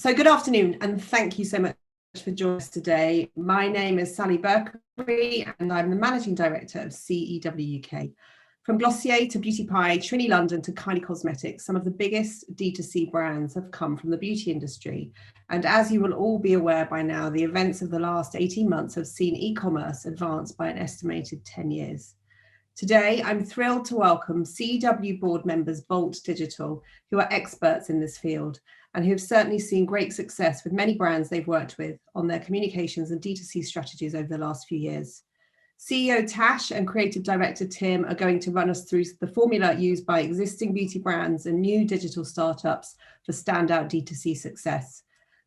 So good afternoon, and thank you so much for joining us today. My name is Sally Berkery, and I'm the Managing Director of CEW UK. From Glossier to Beauty Pie, Trinny London to Kylie Cosmetics, some of the biggest D2C brands have come from the beauty industry. And as you will all be aware by now, the events of the last 18 months have seen e-commerce advance by an estimated 10 years. Today, I'm thrilled to welcome CEW board members Bolt Digital, who are experts in this field and who have certainly seen great success with many brands they've worked with on their communications and D2C strategies over the last few years. CEO Tash and Creative Director Tim are going to run us through the formula used by existing beauty brands and new digital startups for standout D2C success.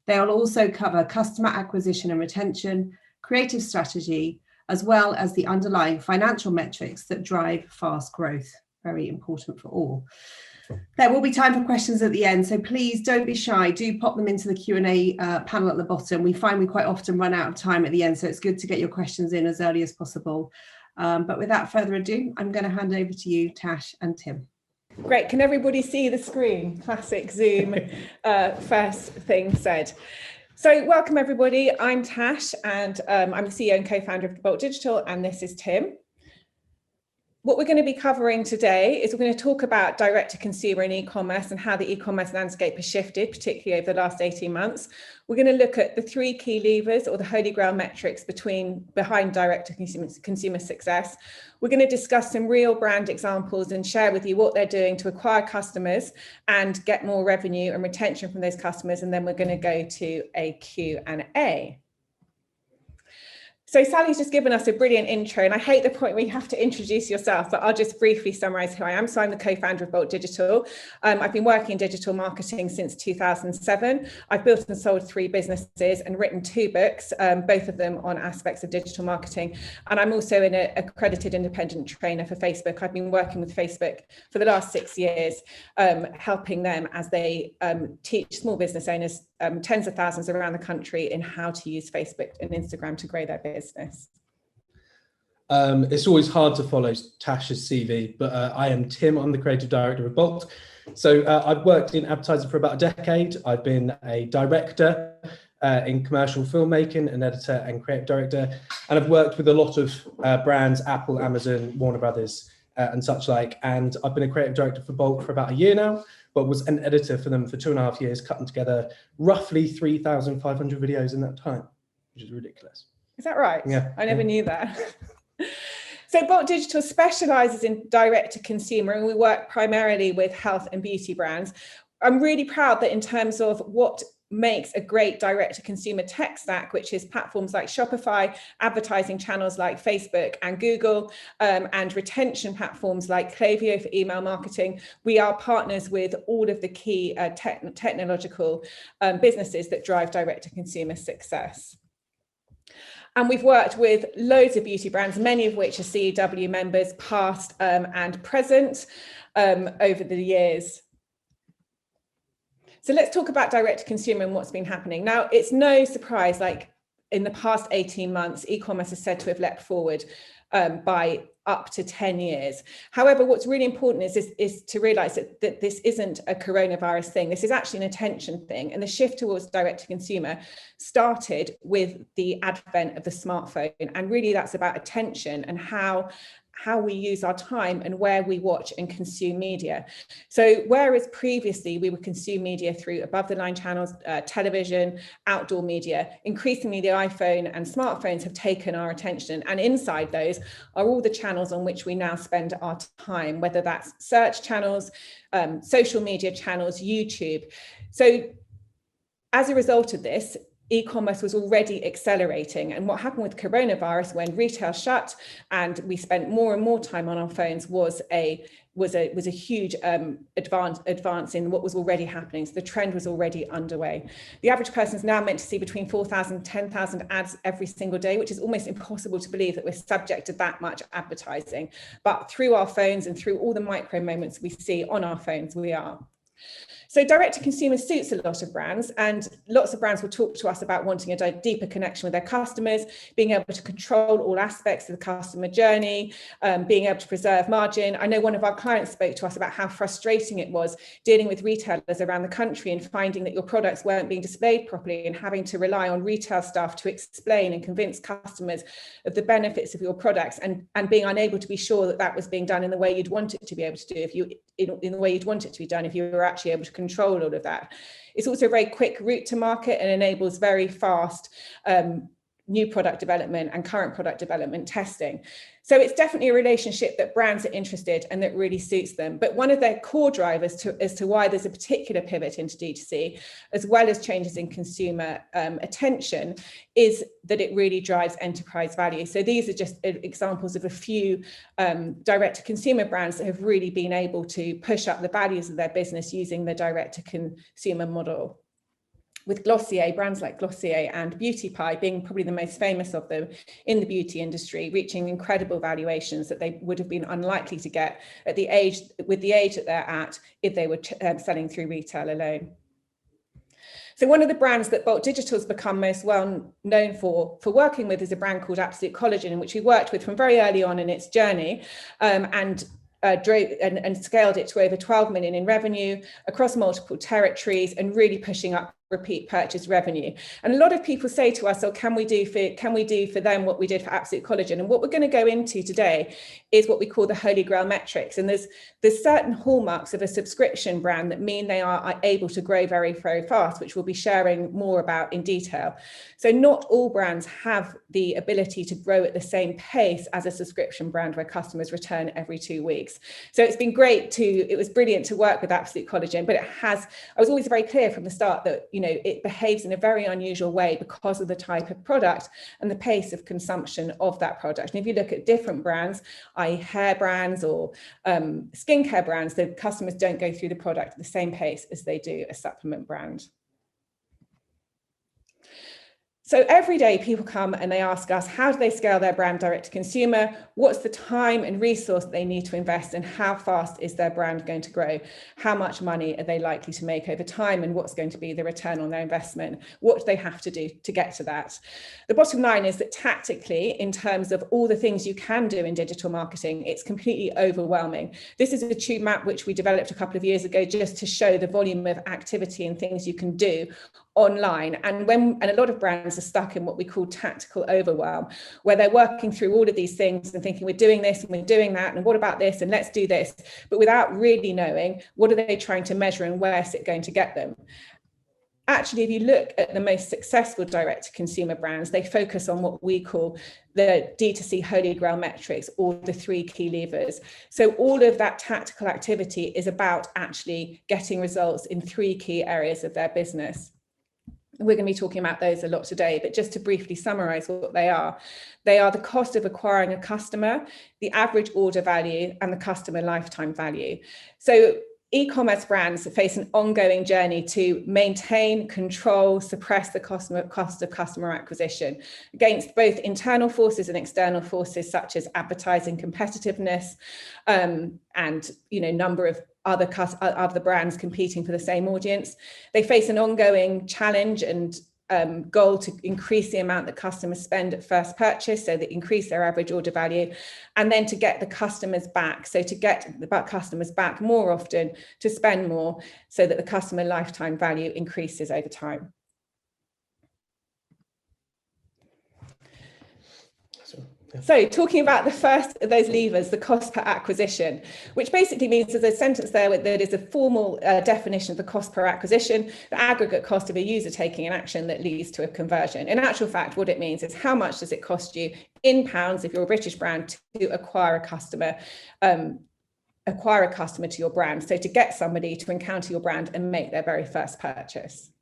They'll also cover customer acquisition and retention, creative strategy, as well as the underlying financial metrics that drive fast growth. Very important for all. There will be time for questions at the end, so please don't be shy. Do pop them into the Q&A panel at the bottom. We find we quite often run out of time at the end, so it's good to get your questions in as early as possible. But without further ado, I'm going to hand over to you, Tash and Tim. Great. Can everybody see the screen? Classic Zoom first thing said. So welcome everybody. I'm Tash and I'm the CEO and co-founder of Bolt Digital, and this is Tim. What we're going to be covering today is we're going to talk about direct-to-consumer and e-commerce and how the e-commerce landscape has shifted, particularly over the last 18 months. We're going to look at the three key levers or the holy grail metrics behind direct-to-consumer success. We're going to discuss some real brand examples and share with you what they're doing to acquire customers and get more revenue and retention from those customers. And then we're going to go to a Q&A. So Sally's just given us a brilliant intro, and I hate the point where you have to introduce yourself, but I'll just briefly summarize who I am. So I'm the co-founder of Bolt Digital. I've been working in digital marketing since 2007. I've built and sold 3 businesses and written 2 books, both of them on aspects of digital marketing. And I'm also an accredited independent trainer for Facebook. I've been working with Facebook for the last 6 years, helping them as they teach small business owners, tens of thousands around the country, in how to use Facebook and Instagram to grow their business. It's always hard to follow Tash's CV, but I am Tim. I'm the creative director of Bolt. So I've worked in advertising for about a decade. I've been a director in commercial filmmaking, an editor and creative director, and I've worked with a lot of brands, Apple, Amazon, Warner Brothers, and such like. And I've been a creative director for Bolt for about a year now, but was an editor for them for 2.5 years, cutting together roughly 3,500 videos in that time, which is ridiculous. Is that right? Yeah. I never knew that. So Bolt Digital specializes in direct-to-consumer, and we work primarily with health and beauty brands. I'm really proud that in terms of what makes a great direct-to-consumer tech stack, which is platforms like Shopify, advertising channels like Facebook and Google, and retention platforms like Klaviyo for email marketing, we are partners with all of the key technological businesses that drive direct-to-consumer success. And we've worked with loads of beauty brands, many of which are CEW members, past and present, over the years. So let's talk about direct-to-consumer and what's been happening. Now, it's no surprise, like in the past 18 months, e-commerce is said to have leapt forward by up to 10 years. However, what's really important is to realize that this isn't a coronavirus thing. This is actually an attention thing. And the shift towards direct-to-consumer started with the advent of the smartphone. And really that's about attention and how we use our time and where we watch and consume media. So whereas previously we would consume media through above the line channels, television, outdoor media, increasingly the iPhone and smartphones have taken our attention, and inside those are all the channels on which we now spend our time, whether that's search channels, social media channels, YouTube. So as a result of this, e-commerce was already accelerating, and what happened with coronavirus, when retail shut and we spent more and more time on our phones, was a huge advance in what was already happening. So the trend was already underway. The average person is now meant to see between 4,000 and 10,000 ads every single day, which is almost impossible to believe that we're subject to that much advertising. But through our phones and through all the micro moments we see on our phones, we are. So direct to consumer suits a lot of brands, and lots of brands will talk to us about wanting a deeper connection with their customers, being able to control all aspects of the customer journey, being able to preserve margin. I know one of our clients spoke to us about how frustrating it was dealing with retailers around the country and finding that your products weren't being displayed properly and having to rely on retail staff to explain and convince customers of the benefits of your products, and being unable to be sure that that was being done in the way you'd want it to be able to do, if you in the way you'd want it to be done, if you were actually able to control all of that. It's also a very quick route to market and enables very fast new product development and current product development testing. So it's definitely a relationship that brands are interested and that really suits them. But one of their core drivers as to why there's a particular pivot into D2C, as well as changes in consumer attention, is that it really drives enterprise value. So these are just examples of a few direct to consumer brands that have really been able to push up the values of their business using the direct to consumer model. With Glossier, brands like Glossier and Beauty Pie being probably the most famous of them in the beauty industry, reaching incredible valuations that they would have been unlikely to get at the age that they're at if they were selling through retail alone. So one of the brands that Bolt Digital has become most well known for working with is a brand called Absolute Collagen, in which we worked with from very early on in its journey, and scaled it to over 12 million in revenue across multiple territories, and really pushing up repeat purchase revenue. And a lot of people say to us, "Oh, can we do for them what we did for Absolute Collagen?" And what we're going to go into today is what we call the Holy Grail metrics. And there's certain hallmarks of a subscription brand that mean they are able to grow very, very fast, which we'll be sharing more about in detail. So not all brands have the ability to grow at the same pace as a subscription brand where customers return every 2 weeks. So it was brilliant to work with Absolute Collagen, but I was always very clear from the start that, it behaves in a very unusual way because of the type of product and the pace of consumption of that product. And if you look at different brands, i.e. hair brands or skincare brands, the customers don't go through the product at the same pace as they do a supplement brand. So every day people come and they ask us, how do they scale their brand direct to consumer? What's the time and resource they need to invest, and how fast is their brand going to grow? How much money are they likely to make over time, and what's going to be the return on their investment? What do they have to do to get to that? The bottom line is that tactically, in terms of all the things you can do in digital marketing, it's completely overwhelming. This is a tube map which we developed a couple of years ago just to show the volume of activity and things you can do online. And a lot of brands are stuck in what we call tactical overwhelm, where they're working through all of these things and thinking, we're doing this and we're doing that, and what about this, and let's do this, but without really knowing what are they trying to measure and where's it going to get them. Actually, if you look at the most successful direct-to-consumer brands, they focus on what we call the D2C Holy Grail metrics, or the 3 key levers. So all of that tactical activity is about actually getting results in 3 key areas of their business. We're going to be talking about those a lot today, but just to briefly summarize what they are the cost of acquiring a customer, the average order value, and the customer lifetime value. So e-commerce brands face an ongoing journey to maintain, control, suppress the cost of customer acquisition against both internal forces and external forces, such as advertising competitiveness, and number of other brands competing for the same audience. They face an ongoing challenge and goal to increase the amount that customers spend at first purchase, so that increase their average order value, and then to get the customers back, so to get the customers back more often, to spend more, so that the customer lifetime value increases over time. So talking about the first of those levers, the cost per acquisition, which basically means there's a sentence there that is a formal definition of the cost per acquisition, the aggregate cost of a user taking an action that leads to a conversion. In actual fact, what it means is how much does it cost you in pounds, if you're a British brand, to acquire a customer to your brand. So to get somebody to encounter your brand and make their very first purchase.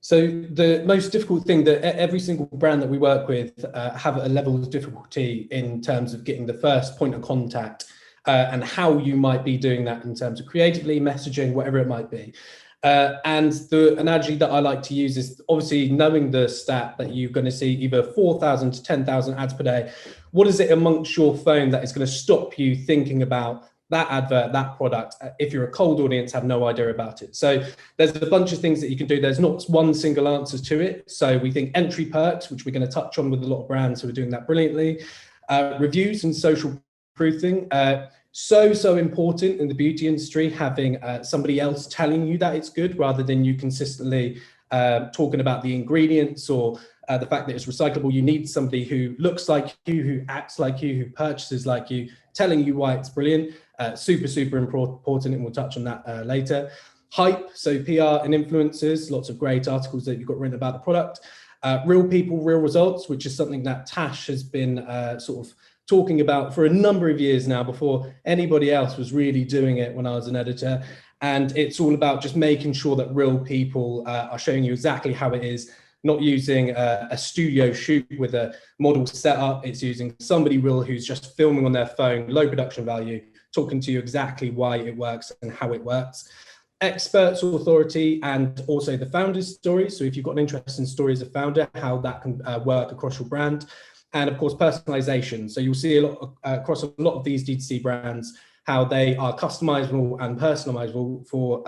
So the most difficult thing that every single brand that we work with have a level of difficulty in terms of getting the first point of contact, and how you might be doing that in terms of creatively messaging, whatever it might be. And the analogy that I like to use is obviously knowing the stat that you're going to see either 4,000 to 10,000 ads per day. What is it amongst your phone that is going to stop you thinking about that advert, that product, if you're a cold audience, have no idea about it. So there's a bunch of things that you can do. There's not one single answer to it. So we think entry perks, which we're going to touch on with a lot of brands who are doing that brilliantly. Reviews and social proofing. So important in the beauty industry, having somebody else telling you that it's good rather than you consistently talking about the ingredients or the fact that it's recyclable. You need somebody who looks like you, who acts like you, who purchases like you, telling you why it's brilliant. Super important, and we'll touch on that later. Hype, so PR and influencers, lots of great articles that you've got written about the product. Real people, real results, which is something that Tash has been sort of talking about for a number of years now, before anybody else was really doing it when I was an editor. And it's all about just making sure that real people are showing you exactly how it is, not using a studio shoot with a model set up. It's using somebody real who's just filming on their phone, low production value, talking to you exactly why it works and how it works. Experts, authority, and also the founder's story. So if you've got an interest in story as a founder, how that can work across your brand. And of course, personalization. So you'll see a lot across a lot of these D2C brands, how they are customizable and personalizable for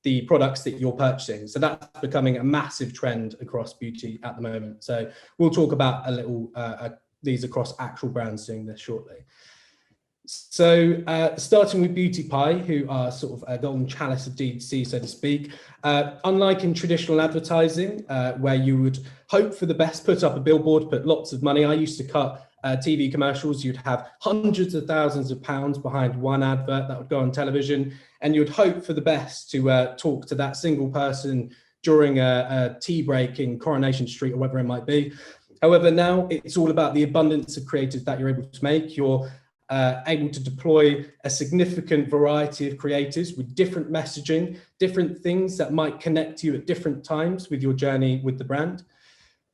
the products that you're purchasing. So that's becoming a massive trend across beauty at the moment. So we'll talk about a little these across actual brands doing this shortly. So starting with Beauty Pie, who are sort of a golden chalice of D2C, so to speak. Unlike in traditional advertising, where you would hope for the best, put up a billboard, put lots of money. I used to cut TV commercials. You'd have hundreds of thousands of pounds behind one advert that would go on television, and you'd hope for the best to talk to that single person during a tea break in Coronation Street or whatever it might be. However, now it's all about the abundance of creatives that you're able to make. You're able to deploy a significant variety of creatives with different messaging, different things that might connect you at different times with your journey with the brand.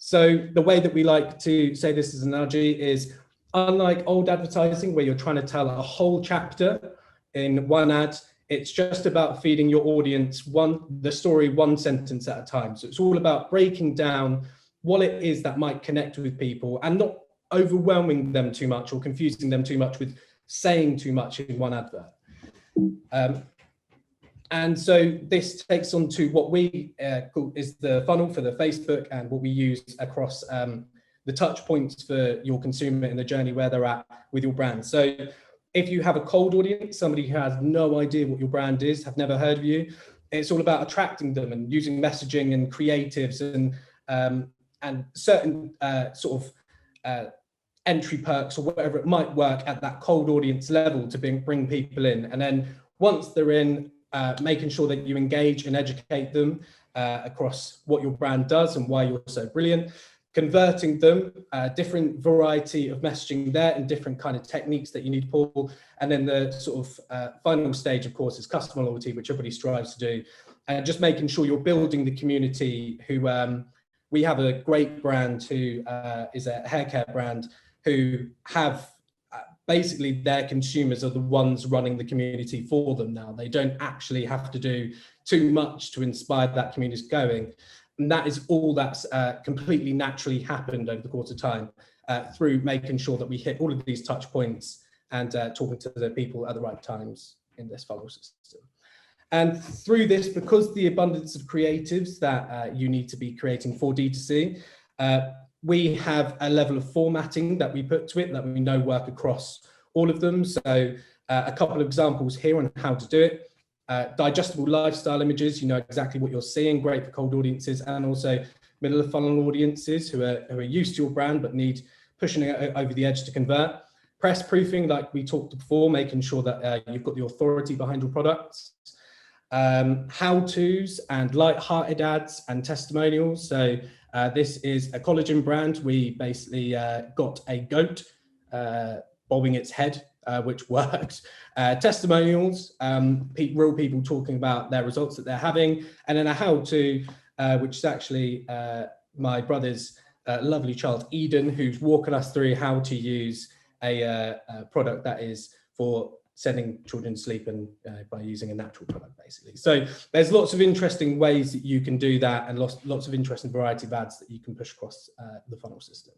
So the way that we like to say this as an analogy is, unlike old advertising where you're trying to tell a whole chapter in one ad, it's just about feeding your audience the story one sentence at a time. So it's all about breaking down what it is that might connect with people and not overwhelming them too much or confusing them too much with saying too much in one advert. And so this takes on to what we call is the funnel for the Facebook, and what we use across the touch points for your consumer in the journey where they're at with your brand. So if you have a cold audience, somebody who has no idea what your brand is, have never heard of you, it's all about attracting them and using messaging and creatives and certain sort of entry perks or whatever it might work at that cold audience level to bring people in. And then once they're in, making sure that you engage and educate them across what your brand does and why you're so brilliant, converting them, different variety of messaging there and different kind of techniques that you need to pull. And then the sort of final stage, of course, is customer loyalty, which everybody strives to do. And just making sure you're building the community who, we have a great brand who is a hair care brand who have basically their consumers are the ones running the community for them now. They don't actually have to do too much to inspire that community going. And that is all that's completely naturally happened over the course of time through making sure that we hit all of these touch points and talking to the people at the right times in this funnel system. And through this, because the abundance of creatives that you need to be creating for D2C, we have a level of formatting that we put to it that we know work across all of them. So a couple of examples here on how to do it. Digestible lifestyle images, you know exactly what you're seeing, great for cold audiences, and also middle of funnel audiences who are used to your brand but need pushing it over the edge to convert. Press proofing, like we talked before, making sure that you've got the authority behind your products. How-tos and light-hearted ads and testimonials. So this is a collagen brand. We basically got a goat bobbing its head, which worked. Testimonials, real people talking about their results that they're having. And then a how-to, which is actually my brother's lovely child, Eden, who's walking us through how to use a product that is for sending children to sleep and by using a natural product, basically. So there's lots of interesting ways that you can do that, and lots of interesting variety of ads that you can push across the funnel system.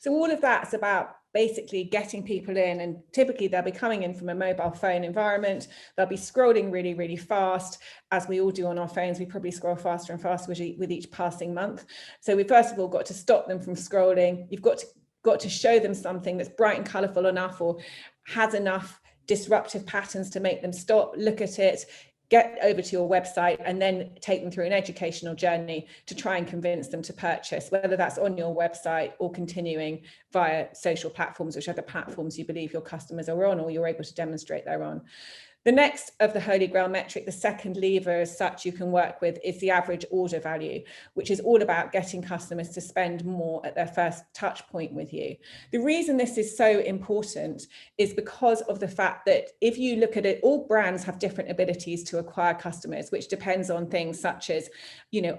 So all of that's about basically getting people in, and typically they'll be coming in from a mobile phone environment. They'll be scrolling really, really fast, as we all do on our phones. We probably scroll faster and faster with each passing month. So we first of all got to stop them from scrolling. You've got to show them something that's bright and colourful enough, or has enough disruptive patterns to make them stop, look at it, get over to your website, and then take them through an educational journey to try and convince them to purchase, whether that's on your website or continuing via social platforms, whichever platforms you believe your customers are on or you're able to demonstrate they're on. The next of the Holy Grail metric, the second lever as such you can work with, is the average order value, which is all about getting customers to spend more at their first touch point with you. The reason this is so important is because of the fact that if you look at it, all brands have different abilities to acquire customers, which depends on things such as,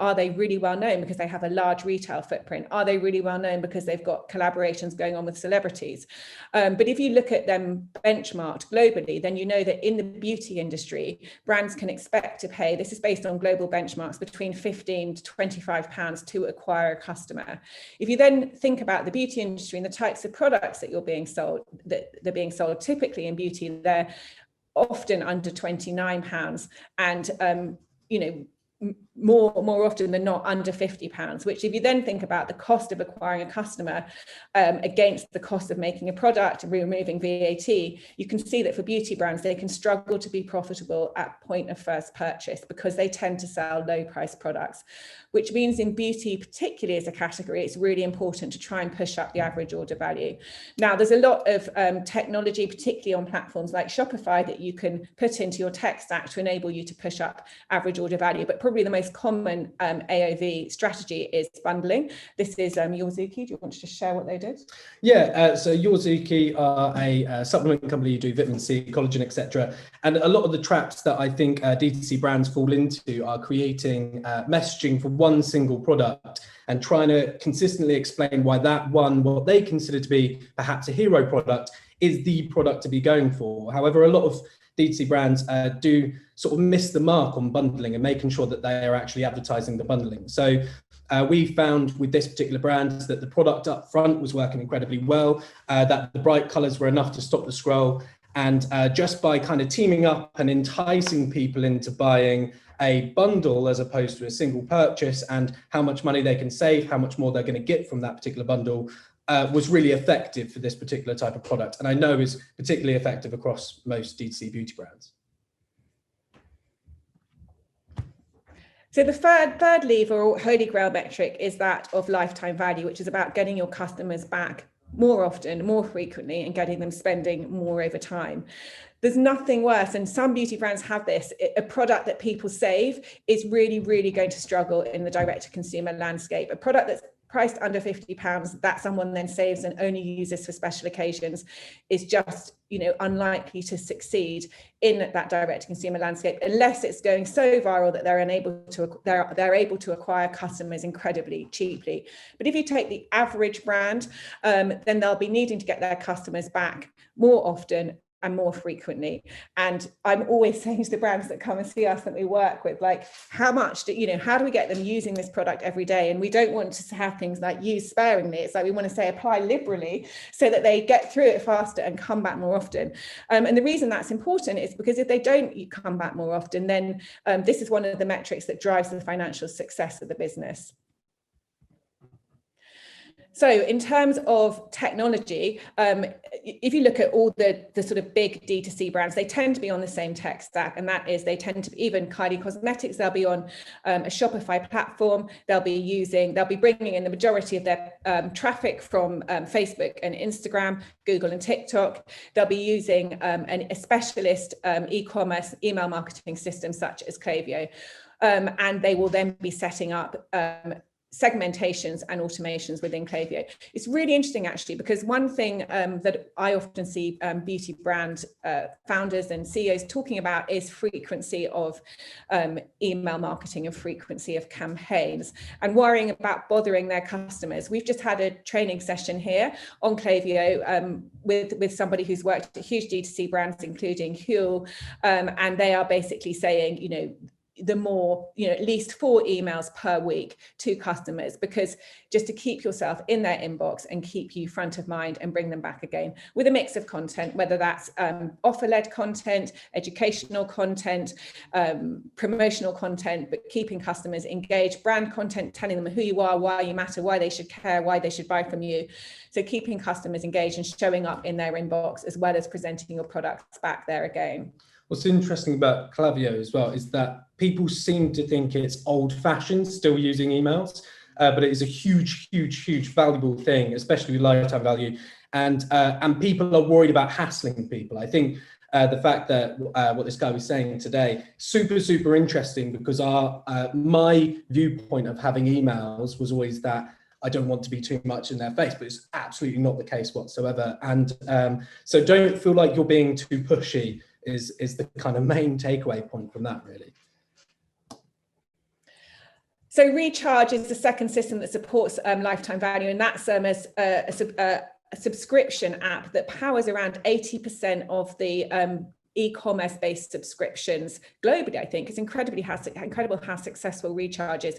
are they really well known because they have a large retail footprint? Are they really well known because they've got collaborations going on with celebrities? But if you look at them benchmarked globally, then you know that in the beauty industry, brands can expect to pay, this is based on global benchmarks, between £15 to £25 to acquire a customer. If you then think about the beauty industry and the types of products that they're being sold, typically in beauty, they're often under £29, and more often than not under £50, which if you then think about the cost of acquiring a customer against the cost of making a product and removing VAT, you can see that for beauty brands, they can struggle to be profitable at point of first purchase because they tend to sell low price products, which means in beauty, particularly as a category, it's really important to try and push up the average order value. Now, there's a lot of technology, particularly on platforms like Shopify, that you can put into your tech stack to enable you to push up average order value, but probably the most common AOV strategy is bundling. This is Yorzuki. Do you want to just share what they did? Yeah, so Yorzuki are a supplement company. You do vitamin C, collagen, etc. And a lot of the traps that I think D2C brands fall into are creating messaging for one single product and trying to consistently explain why that one, what they consider to be perhaps a hero product, is the product to be going for. However, a lot of D2C brands do sort of miss the mark on bundling and making sure that they are actually advertising the bundling. So we found with this particular brand that the product up front was working incredibly well, that the bright colors were enough to stop the scroll. And just by kind of teaming up and enticing people into buying a bundle as opposed to a single purchase, and how much money they can save, how much more they're going to get from that particular bundle, was really effective for this particular type of product. And I know is particularly effective across most D2C beauty brands. So the third lever or Holy Grail metric is that of lifetime value, which is about getting your customers back more often, more frequently, and getting them spending more over time. There's nothing worse, and some beauty brands have this, a product that people save is really, really going to struggle in the direct-to-consumer landscape. A product that's priced under £50 that someone then saves and only uses for special occasions is just, unlikely to succeed in that direct-to-consumer landscape unless it's going so viral that they're able to acquire customers incredibly cheaply. But if you take the average brand, then they'll be needing to get their customers back more often and more frequently. And I'm always saying to the brands that come and see us that we work with, like, how do we get them using this product every day? And we don't want to have things like use sparingly. It's like we want to say apply liberally so that they get through it faster and come back more often. And the reason that's important is because if they don't come back more often, then this is one of the metrics that drives the financial success of the business. So in terms of technology, if you look at all the sort of big D2C brands, they tend to be on the same tech stack, and that is they tend to, even Kylie Cosmetics, they'll be on a Shopify platform. They'll be bringing in the majority of their traffic from Facebook and Instagram, Google and TikTok. They'll be using a specialist e-commerce email marketing system such as Klaviyo, and they will then be setting up segmentations and automations within Klaviyo. It's really interesting actually, because one thing that I often see beauty brand founders and CEOs talking about is frequency of email marketing and frequency of campaigns, and worrying about bothering their customers. We've just had a training session here on Klaviyo with somebody who's worked at huge D2C brands, including Huel, and they are basically saying, the more, at least 4 emails per week to customers, because just to keep yourself in their inbox and keep you front of mind and bring them back again with a mix of content, whether that's offer-led content, educational content, promotional content, but keeping customers engaged, brand content, telling them who you are, why you matter, why they should care, why they should buy from you. So keeping customers engaged and showing up in their inbox, as well as presenting your products back there again. What's interesting about Klaviyo as well is that people seem to think it's old-fashioned, still using emails, but it is a huge, huge, huge valuable thing, especially with lifetime value. And people are worried about hassling people. I think the fact that what this guy was saying today, super, super interesting, because my viewpoint of having emails was always that I don't want to be too much in their face, but it's absolutely not the case whatsoever. And so don't feel like you're being too pushy is the kind of main takeaway point from that, really. So Recharge is the second system that supports lifetime value, and that's a subscription app that powers around 80% of the e-commerce based subscriptions globally. I think it's incredible how successful Recharge is.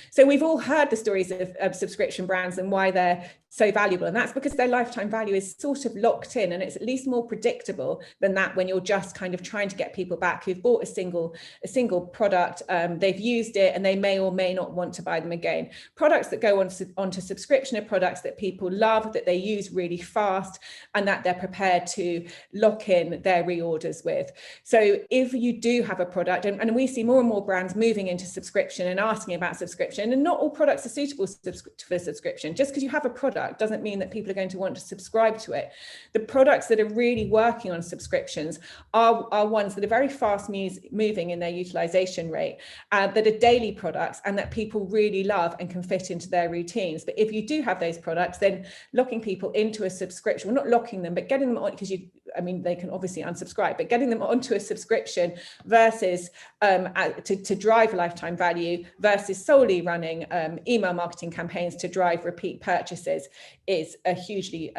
So we've all heard the stories of subscription brands and why they're so valuable, and that's because their lifetime value is sort of locked in, and it's at least more predictable than that when you're just kind of trying to get people back who've bought a single product, they've used it, and they may or may not want to buy them again. Products that go onto subscription are products that people love, that they use really fast, and that they're prepared to lock in their reorders with. So if you do have a product, and we see more and more brands moving into subscription and asking about subscription, and not all products are suitable for subscription. Just because you have a product doesn't mean that people are going to want to subscribe to it. The products that are really working on subscriptions are ones that are very fast moving in their utilization rate, that are daily products, and that people really love and can fit into their routines. But if you do have those products, then locking people into a subscription, well, not locking them, but getting them on, because they can obviously unsubscribe, but getting them onto a subscription versus to drive lifetime value versus solely running email marketing campaigns to drive repeat purchases is a hugely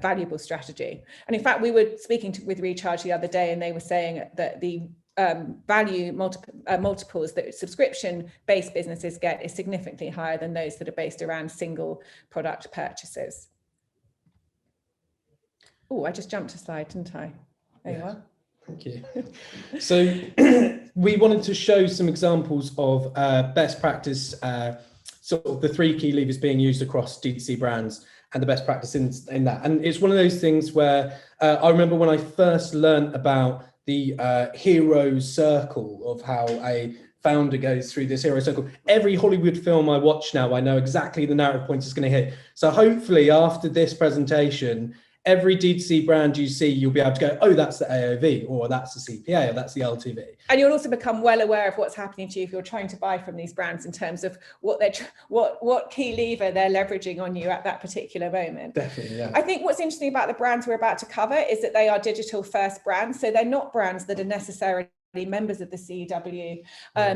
valuable strategy. And in fact, we were speaking with Recharge the other day, and they were saying that the value multiples that subscription-based businesses get is significantly higher than those that are based around single product purchases. Oh, I just jumped a slide, didn't I? There you are. Thank you. So we wanted to show some examples of best practice, sort of the 3 key levers being used across D2C brands and the best practice in that. And it's one of those things where I remember when I first learned about the hero circle, of how a founder goes through this hero circle. Every Hollywood film I watch now, I know exactly the narrative points it's going to hit. So hopefully after this presentation, every D2C brand you see, you'll be able to go, oh, that's the AOV, or that's the CPA, or that's the LTV. And you'll also become well aware of what's happening to you if you're trying to buy from these brands, in terms of what key lever they're leveraging on you at that particular moment. Definitely, yeah. I think what's interesting about the brands we're about to cover is that they are digital first brands. So they're not brands that are necessarily members of the CEW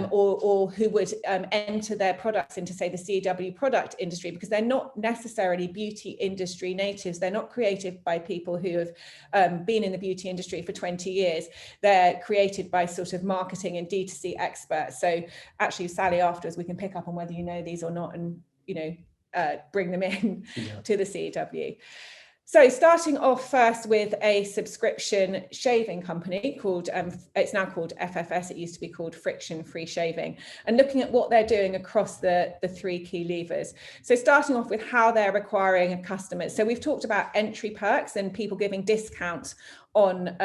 or who would enter their products into, say, the CEW product industry, because they're not necessarily beauty industry natives. They're not created by people who have been in the beauty industry for 20 years. They're created by sort of marketing and D2C experts. So actually, Sally, afterwards, we can pick up on whether you know these or not, and bring them in to the CEW. So starting off first with a subscription shaving company called, it's now called FFS, it used to be called Friction Free Shaving, and looking at what they're doing across the 3 key levers. So starting off with how they're acquiring customers. So we've talked about entry perks and people giving discounts on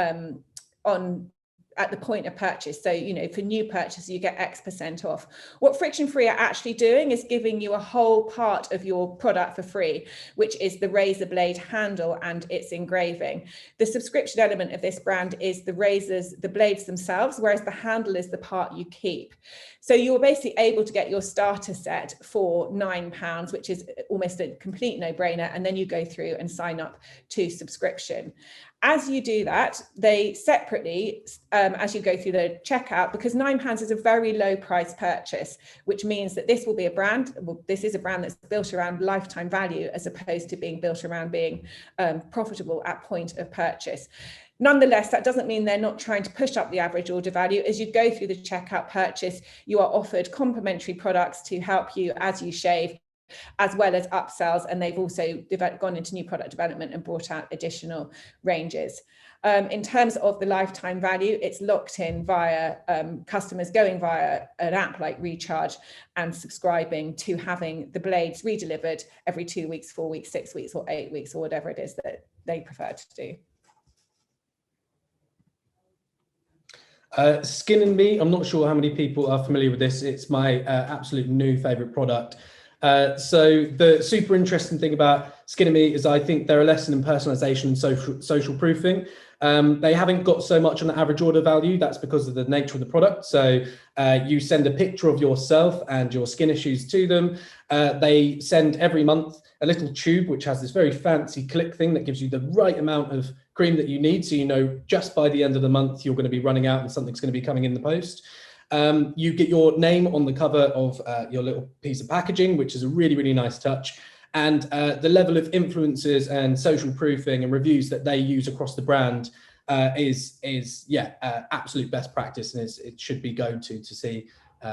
at the point of purchase. So, for new purchase, you get X% off. What Friction Free are actually doing is giving you a whole part of your product for free, which is the razor blade handle and its engraving. The subscription element of this brand is the razors, the blades themselves, whereas the handle is the part you keep. So you're basically able to get your starter set for £9, which is almost a complete no-brainer. And then you go through and sign up to subscription. As you do that, they separately, as you go through the checkout, because £9 is a very low price purchase, which means that this will be a brand, this is a brand that's built around lifetime value, as opposed to being built around being profitable at point of purchase. Nonetheless, that doesn't mean they're not trying to push up the average order value. As you go through the checkout purchase, you are offered complimentary products to help you as you shave, as well as upsells, and they've also gone into new product development and brought out additional ranges. In terms of the lifetime value, it's locked in via customers going via an app like Recharge and subscribing to having the blades redelivered every 2 weeks, 4 weeks, 6 weeks, or 8 weeks, or whatever it is that they prefer to do. Skin and Me, I'm not sure how many people are familiar with this. It's my absolute new favorite product. So the super interesting thing about Skin and Me is I think they're a lesson in personalization and social proofing. They haven't got so much on the average order value. That's because of the nature of the product. So you send a picture of yourself and your skin issues to them. They send every month a little tube, which has this very fancy click thing that gives you the right amount of cream that you need. So you know just by the end of the month, you're going to be running out and something's going to be coming in the post. You get your name on the cover of your little piece of packaging, which is a really, really nice touch. And the level of influencers and social proofing and reviews that they use across the brand is absolute best practice, and it should be go to see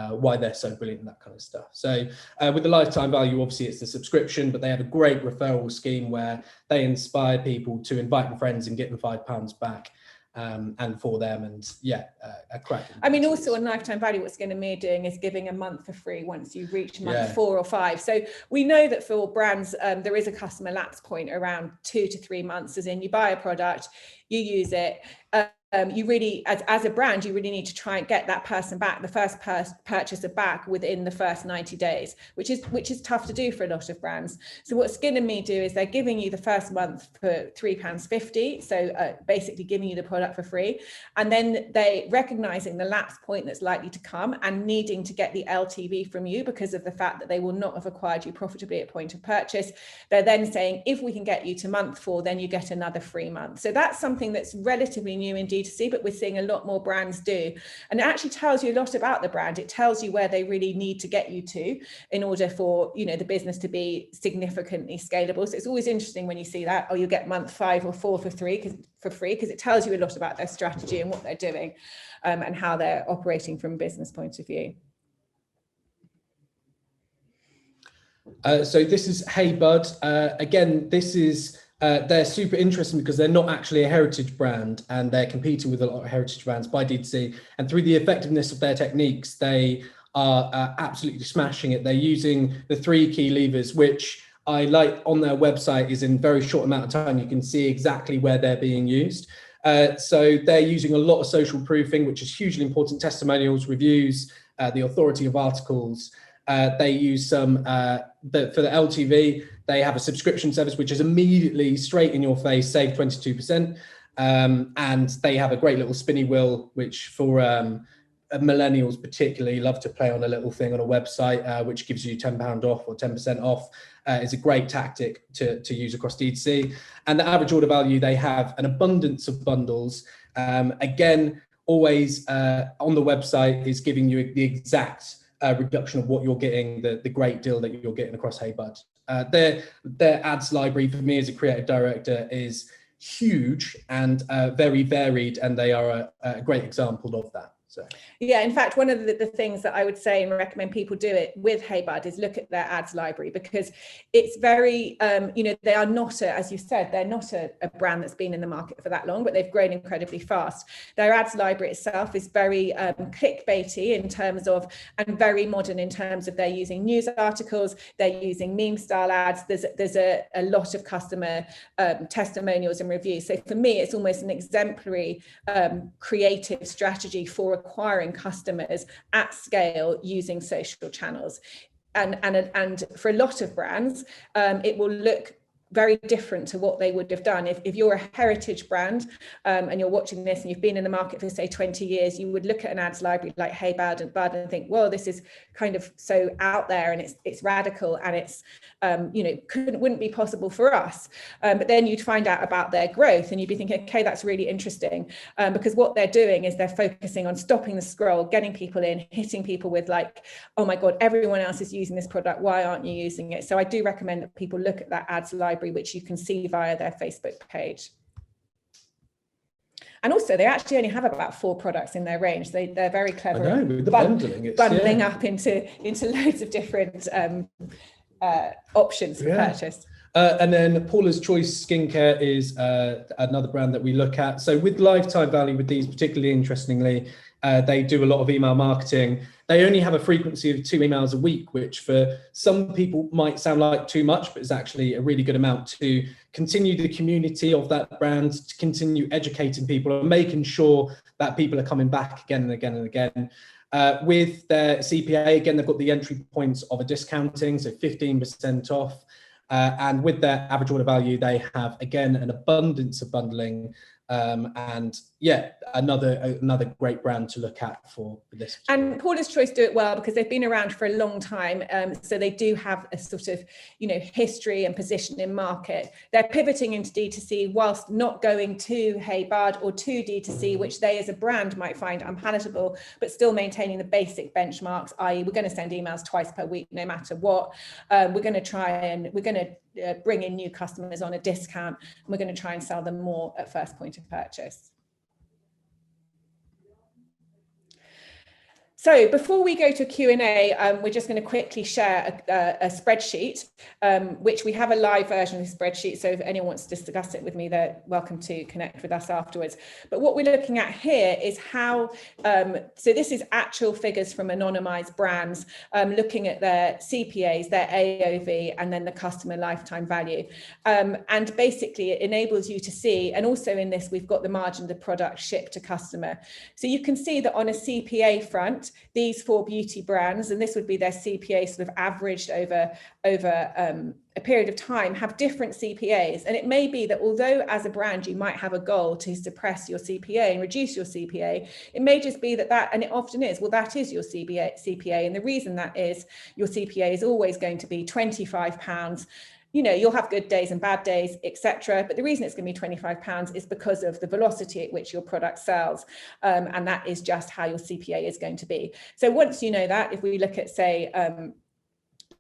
why they're so brilliant and that kind of stuff. So with the lifetime value, obviously it's the subscription, but they have a great referral scheme where they inspire people to invite their friends and get them £5 back. And for them, and a cracking. I mean, also on lifetime value, what Skin and Me are doing is giving a month for free once you reach month 4 or 5. So we know that for brands, there is a customer lapse point around 2 to 3 months, as in you buy a product, you use it. You really, as a brand, you really need to try and get that person back, the first purchaser back within the first 90 days, which is tough to do for a lot of brands. So what Skin and Me do is they're giving you the first month for £3.50, so basically giving you the product for free, and then they recognizing the lapse point that's likely to come and needing to get the LTV from you because of the fact that they will not have acquired you profitably at point of purchase. They're then saying, if we can get you to month 4, then you get another free month. So that's something that's relatively new in D2C, but we're seeing a lot more brands do. And it actually tells you a lot about the brand. It tells you where they really need to get you to in order for, the business to be significantly scalable. So it's always interesting when you see that, you'll get month 5 or 4 for free, because it tells you a lot about their strategy and what they're doing and how they're operating from a business point of view. So this is Hey Bud. Again, this is they're super interesting because they're not actually a heritage brand, and they're competing with a lot of heritage brands by D2C. And through the effectiveness of their techniques, they are absolutely smashing it. They're using the 3 key levers, which I like on their website is in very short amount of time. You can see exactly where they're being used. So they're using a lot of social proofing, which is hugely important, testimonials, reviews, the authority of articles. They use some, for the LTV, they have a subscription service, which is immediately straight in your face, save 22%. And they have a great little spinny wheel, which for millennials particularly love to play on a little thing on a website, which gives you £10 off or 10% off. Is a great tactic to use across D2C. And the average order value, they have an abundance of bundles. Again, always on the website is giving you the exact reduction of what you're getting, the great deal that you're getting across Hey Bud. Their ads library for me as a creative director is huge and very varied, and they are a great example of that. So. Yeah, in fact, one of the things that I would say and recommend people do it with Hey Bud is look at their ads library, because it's very, they are not, as you said, they're not a brand that's been in the market for that long, but they've grown incredibly fast. Their ads library itself is very clickbaity in terms of, and very modern in terms of they're using news articles, they're using meme style ads. There's a lot of customer testimonials and reviews. So for me, it's almost an exemplary creative strategy for acquiring customers at scale using social channels. And for a lot of brands, it will look very different to what they would have done. If you're a heritage brand and you're watching this and you've been in the market for say 20 years, you would look at an ads library like Hey Bud and think, well, this is kind of so out there and it's radical and it's wouldn't be possible for us. But then you'd find out about their growth and you'd be thinking, okay, that's really interesting, because what they're doing is they're focusing on stopping the scroll, getting people in, hitting people with like, oh my God, everyone else is using this product, why aren't you using it? So I do recommend that people look at that ads library, which you can see via their Facebook page. And also they actually only have about 4 products in their range. They're very clever. I know, with the bundling, bundling up into loads of different options for purchase. And then Paula's Choice Skincare is another brand that we look at. So with lifetime value with these, particularly interestingly, they do a lot of email marketing. They only have a frequency of 2 emails a week, which for some people might sound like too much, but is actually a really good amount to continue the community of that brand, to continue educating people and making sure that people are coming back again and again and again. With their CPA, again, they've got the entry points of a discounting, so 15% off. And with their average order value, they have, again, an abundance of bundling. And yeah, another great brand to look at for this. And Paula's Choice do it well because they've been around for a long time. So they do have a sort of, history and position in market. They're pivoting into D2C whilst not going to Hey Bud or to D2C, which they as a brand might find unpalatable, but still maintaining the basic benchmarks, i.e. we're going to send emails twice per week, no matter what. We're going to bring in new customers on a discount, and we're going to try and sell them more at first point of purchase. So before we go to Q&A, we're just going to quickly share a spreadsheet, which we have a live version of the spreadsheet. So if anyone wants to discuss it with me, they're welcome to connect with us afterwards. But what we're looking at here is how, so this is actual figures from anonymized brands, looking at their CPAs, their AOV, and then the customer lifetime value. And basically it enables you to see, and also in this, we've got the margin of the product shipped to customer. So you can see that on a CPA front, these 4 beauty brands, and this would be their CPA sort of averaged over a period of time, have different CPAs. And it may be that although as a brand you might have a goal to suppress your CPA and reduce your CPA, it may just be that, and it often is, well, that is your CPA. And the reason that is, your CPA is always going to be £25. You'll have good days and bad days, etc. But the reason it's going to be £25 is because of the velocity at which your product sells. And that is just how your CPA is going to be. So once you know that, if we look at, say,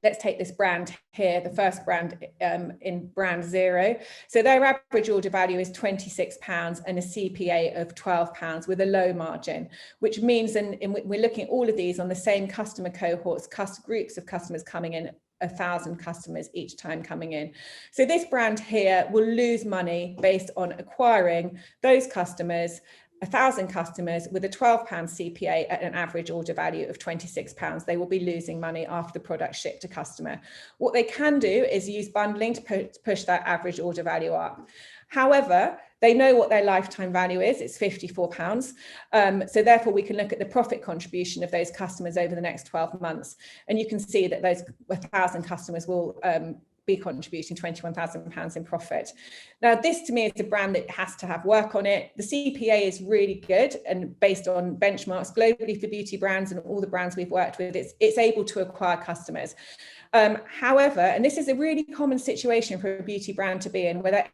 let's take this brand here, the first brand in brand 0. So their average order value is £26 and a CPA of £12 with a low margin, which means, and we're looking at all of these on the same customer cohorts, groups of customers coming in, 1,000 customers each time coming in. So this brand here will lose money based on acquiring those customers, 1,000 customers with a £12 CPA at an average order value of £26. They will be losing money after the product shipped to customer. What they can do is use bundling to push that average order value up. However, they know what their lifetime value is, it's £54. So therefore we can look at the profit contribution of those customers over the next 12 months. And you can see that those 1,000 customers will be contributing £21,000 in profit. Now, this to me is a brand that has to have work on it. The CPA is really good, and based on benchmarks globally for beauty brands and all the brands we've worked with, it's able to acquire customers. However, and this is a really common situation for a beauty brand to be in, where they're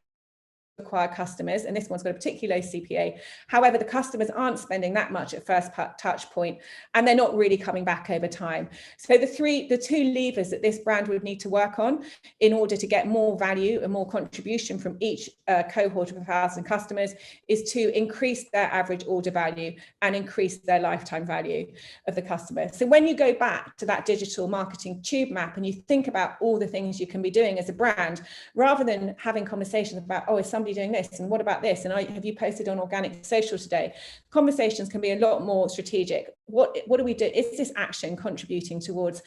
acquire customers, and this one's got a particularly low CPA. However, the customers aren't spending that much at first touch point, and they're not really coming back over time. So the 2 levers that this brand would need to work on in order to get more value and more contribution from each cohort of 1,000 customers is to increase their average order value and increase their lifetime value of the customer. So when you go back to that digital marketing tube map and you think about all the things you can be doing as a brand, rather than having conversations about, oh, is somebody doing this, and what about this, and have you posted on organic social today, conversations can be a lot more strategic. What do we do? Is this action contributing towards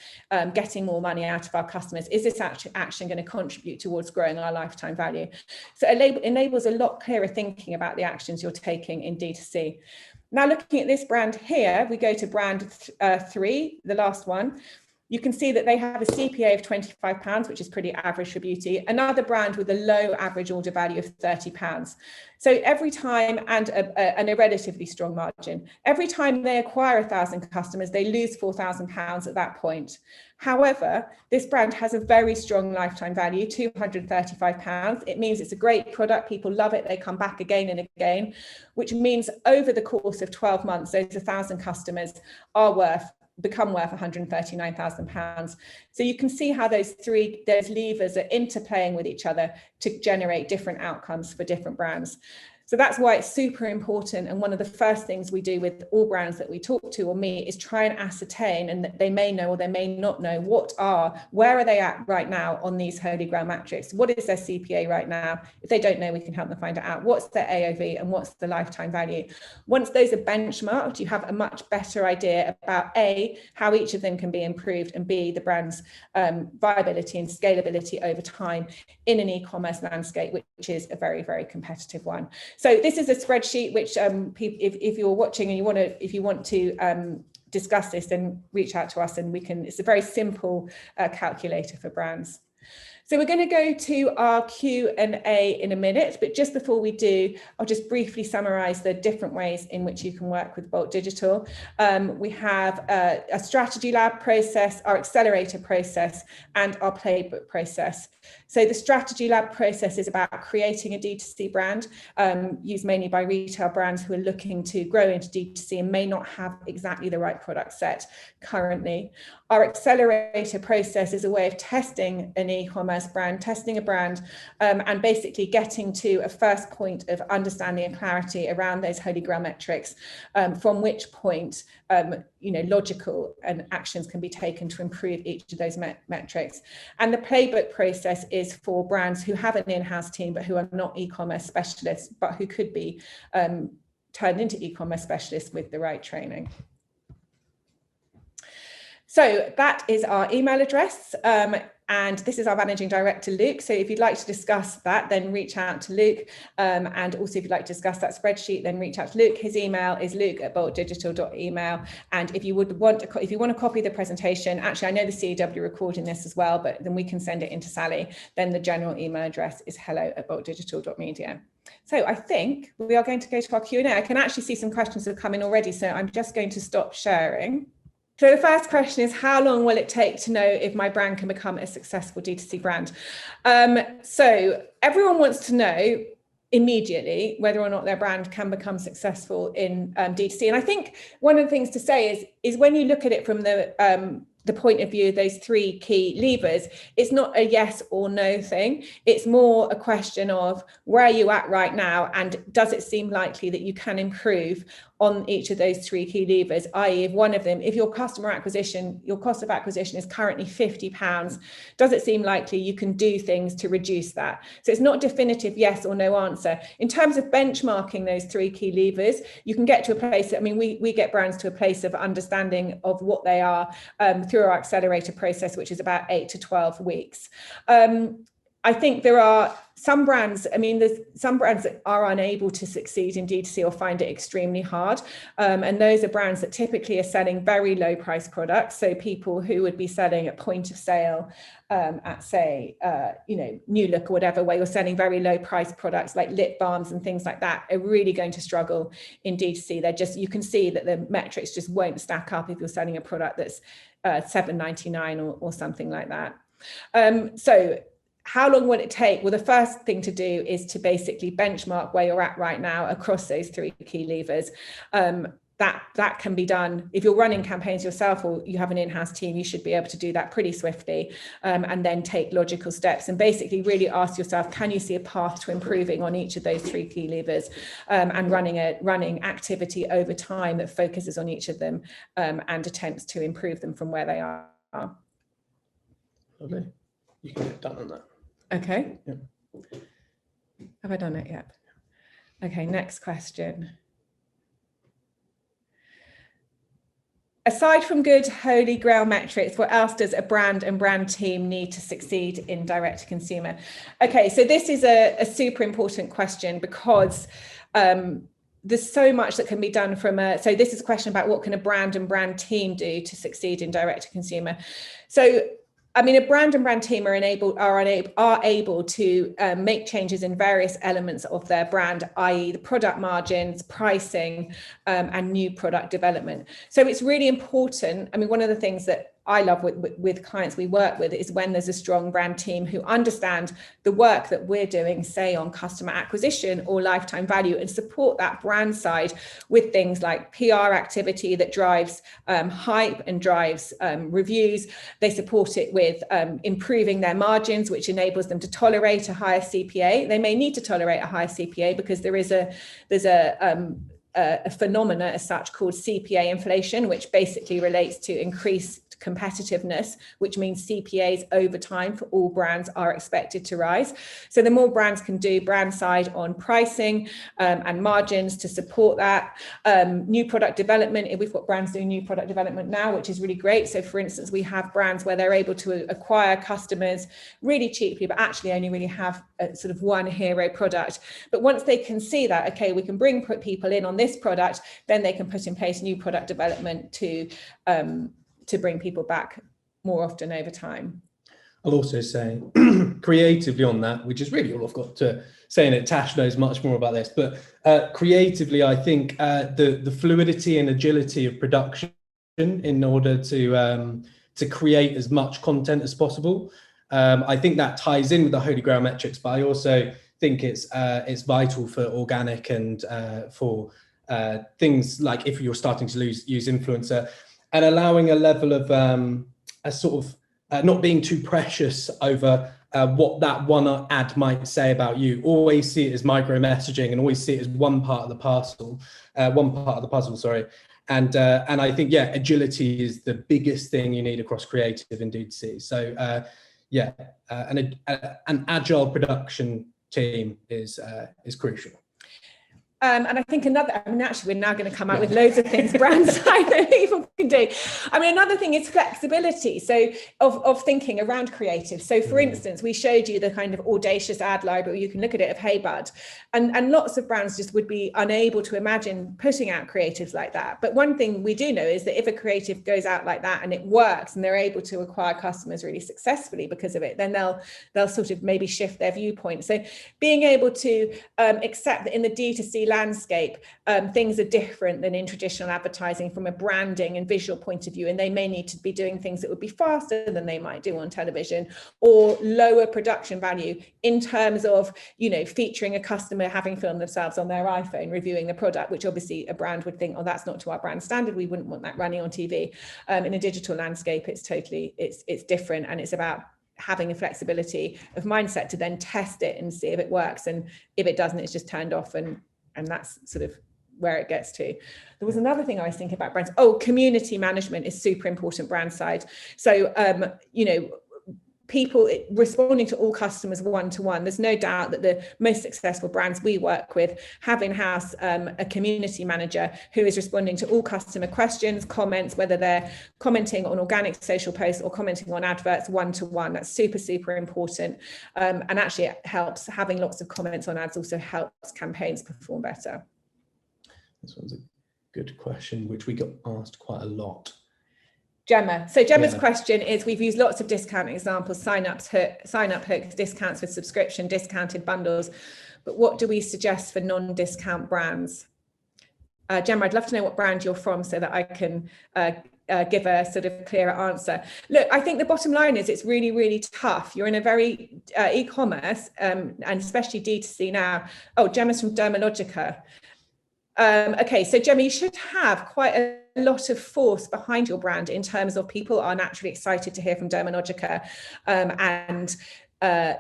getting more money out of our customers? Is this action going to contribute towards growing our lifetime value? So it enables a lot clearer thinking about the actions you're taking in D2C. Now, looking at this brand here, we go to brand 3, the last one. You can see that they have a CPA of £25, which is pretty average for beauty. Another brand with a low average order value of £30. So every time, and a relatively strong margin, every time they acquire 1,000 customers, they lose £4,000 at that point. However, this brand has a very strong lifetime value, £235. It means it's a great product. People love it. They come back again and again, which means over the course of 12 months, those 1,000 customers become worth £139,000. So you can see how those levers are interplaying with each other to generate different outcomes for different brands. So that's why it's super important. And one of the first things we do with all brands that we talk to or meet is try and ascertain, and that they may know or they may not know, where are they at right now on these Holy Grail metrics? What is their CPA right now? If they don't know, we can help them find it out. What's their AOV and what's the lifetime value? Once those are benchmarked, you have a much better idea about A, how each of them can be improved, and B, the brand's viability and scalability over time in an e-commerce landscape, which is a very, very competitive one. So this is a spreadsheet which if you're watching and if you want to discuss this, then reach out to us and it's a very simple calculator for brands. So we're going to go to our Q&A in a minute, but just before we do, I'll just briefly summarize the different ways in which you can work with Bolt Digital. We have a strategy lab process, our accelerator process, and our playbook process. So the strategy lab process is about creating a D2C brand, used mainly by retail brands who are looking to grow into D2C and may not have exactly the right product set currently. Our accelerator process is a way of testing an e-commerce brand, testing a brand, and basically getting to a first point of understanding and clarity around those Holy Grail metrics, from which point logical and actions can be taken to improve each of those metrics. And the playbook process is for brands who have an in-house team but who are not e-commerce specialists, but who could be turned into e-commerce specialists with the right training. So that is our email address, and this is our managing director, Luke. So if you'd like to discuss that, then reach out to Luke. And also if you'd like to discuss that spreadsheet, then reach out to Luke. His email is luke@boltdigital.email. And if you want to copy the presentation, actually, I know the CEW are recording this as well, but then we can send it into Sally. Then the general email address is hello@boltdigital.media. So I think we are going to go to our Q&A. I can actually see some questions have come in already, so I'm just going to stop sharing. So the first question is, how long will it take to know if my brand can become a successful D2C brand? So everyone wants to know immediately whether or not their brand can become successful in D2C. And I think one of the things to say is when you look at it from the point of view of those three key levers, it's not a yes or no thing. It's more a question of where are you at right now, and does it seem likely that you can improve on each of those three key levers, i.e. if your customer acquisition, your cost of acquisition is currently £50, does it seem likely you can do things to reduce that? So it's not definitive yes or no answer. In terms of benchmarking those three key levers, you can get to a place, we get brands to a place of understanding of what they are through our accelerator process, which is about 8 to 12 weeks. I think there are some brands, there's some brands that are unable to succeed in D2C or find it extremely hard. And those are brands that typically are selling very low price products. So people who would be selling at point of sale at say, New Look or whatever, where you're selling very low price products like lip balms and things like that, are really going to struggle in D2C. You can see that the metrics just won't stack up if you're selling a product that's $7.99 or something like that. So how long will it take? Well, the first thing to do is to basically benchmark where you're at right now across those three key levers. That can be done if you're running campaigns yourself or you have an in-house team. You should be able to do that pretty swiftly, and then take logical steps and basically really ask yourself, can you see a path to improving on each of those three key levers, and running activity over time that focuses on each of them, and attempts to improve them from where they are. Okay, you can get done on that. Okay. Yep. Have I done it yet? Okay, next question. Aside from good Holy Grail metrics, what else does a brand and brand team need to succeed in direct to consumer? Okay, so this is a super important question because there's so much that can be done so this is a question about what can a brand and brand team do to succeed in direct to consumer. So a brand and brand team are able to make changes in various elements of their brand, i.e. the product margins, pricing, and new product development. So it's really important. One of the things that I love with clients we work with is when there's a strong brand team who understand the work that we're doing, say on customer acquisition or lifetime value, and support that brand side with things like PR activity that drives hype and drives reviews. They support it with improving their margins, which enables them to tolerate a higher CPA. They may need to tolerate a higher CPA because there's a phenomena as such called CPA inflation, which basically relates to increased competitiveness, which means CPAs over time for all brands are expected to rise. So the more brands can do brand side on pricing and margins to support that. New product development, we've got brands doing new product development now, which is really great. So for instance, we have brands where they're able to acquire customers really cheaply, but actually only really have a sort of one hero product. But once they can see that, okay, we can put people in on this product, then they can put in place new product development to bring people back more often over time. I'll also say creatively on that, which is really all I've got to say in it. Tash knows much more about this, but creatively, I think the fluidity and agility of production in order to create as much content as possible. I think that ties in with the Holy Grail metrics, but I also think it's vital for organic and for things like if you're starting to use influencer, and allowing a level of a sort of not being too precious over what that one ad might say about you. Always see it as micro messaging and always see it as one part of the puzzle. And I think, yeah, agility is the biggest thing you need across creative in D2C. So an agile production team is crucial. And I think actually we're now going to come out with loads of things brand side that people can do. I mean, another thing is flexibility. So of thinking around creative. So for instance, we showed you the kind of audacious ad library. You can look at it of Hey Bud, and lots of brands just would be unable to imagine putting out creatives like that. But one thing we do know is that if a creative goes out like that and it works and they're able to acquire customers really successfully because of it, then they'll sort of maybe shift their viewpoint. So being able to accept that in the D2C landscape, things are different than in traditional advertising from a branding and visual point of view, and they may need to be doing things that would be faster than they might do on television, or lower production value in terms of, you know, featuring a customer having filmed themselves on their iPhone reviewing the product, which obviously a brand would think, oh, that's not to our brand standard, we wouldn't want that running on TV. In a digital landscape, it's different, and it's about having a flexibility of mindset to then test it and see if it works, and if it doesn't, it's just turned off, and that's sort of where it gets to. There was another thing I was thinking about brands. Oh, community management is super important brand side. So, you know, people responding to all customers one-to-one. There's no doubt that the most successful brands we work with have in-house a community manager who is responding to all customer questions, comments, whether they're commenting on organic social posts or commenting on adverts one-to-one. That's super, super important. And actually it helps. Having lots of comments on ads also helps campaigns perform better. This one's a good question, which we got asked quite a lot. Gemma. So Gemma's question is, we've used lots of discount examples, sign up hooks, discounts with subscription, discounted bundles, but what do we suggest for non-discount brands? Gemma, I'd love to know what brand you're from so that I can give a sort of clearer answer. Look, I think the bottom line is it's really, really tough. You're in a very e-commerce and especially D2C now. Oh, Gemma's from Dermalogica. Okay, so Gemma, you should have quite a lot of force behind your brand in terms of people are naturally excited to hear from Dermalogica and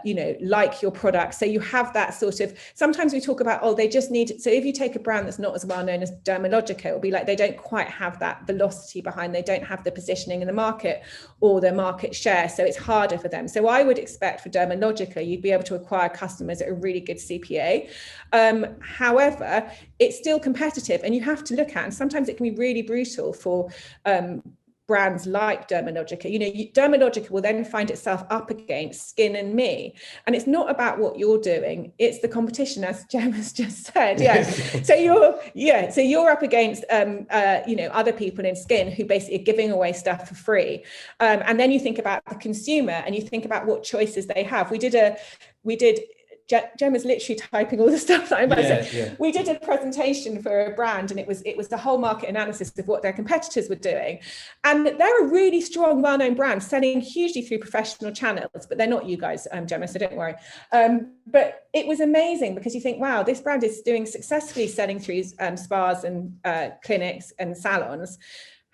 you know, like your product. So you have that sort of, sometimes we talk about, oh, they just need, so if you take a brand that's not as well known as Dermalogica, it'll be like they don't quite have that velocity behind, they don't have the positioning in the market or the market share, so it's harder for them. So I would expect for Dermalogica, you'd be able to acquire customers at a really good CPA. However, it's still competitive, and you have to look at, and sometimes it can be really brutal for brands like Dermalogica. You know, Dermalogica will then find itself up against Skin and Me, and it's not about what you're doing, it's the competition, as Gemma's just said. So you're up against you know, other people in Skin who basically are giving away stuff for free, and then you think about the consumer and you think about what choices they have. We did Gemma's literally typing all the stuff that I'm about to say. Yeah. We did a presentation for a brand, and it was the whole market analysis of what their competitors were doing. And they're a really strong, well-known brand selling hugely through professional channels, but they're not you guys, Gemma, so don't worry. But it was amazing because you think, wow, this brand is doing successfully selling through spas and clinics and salons.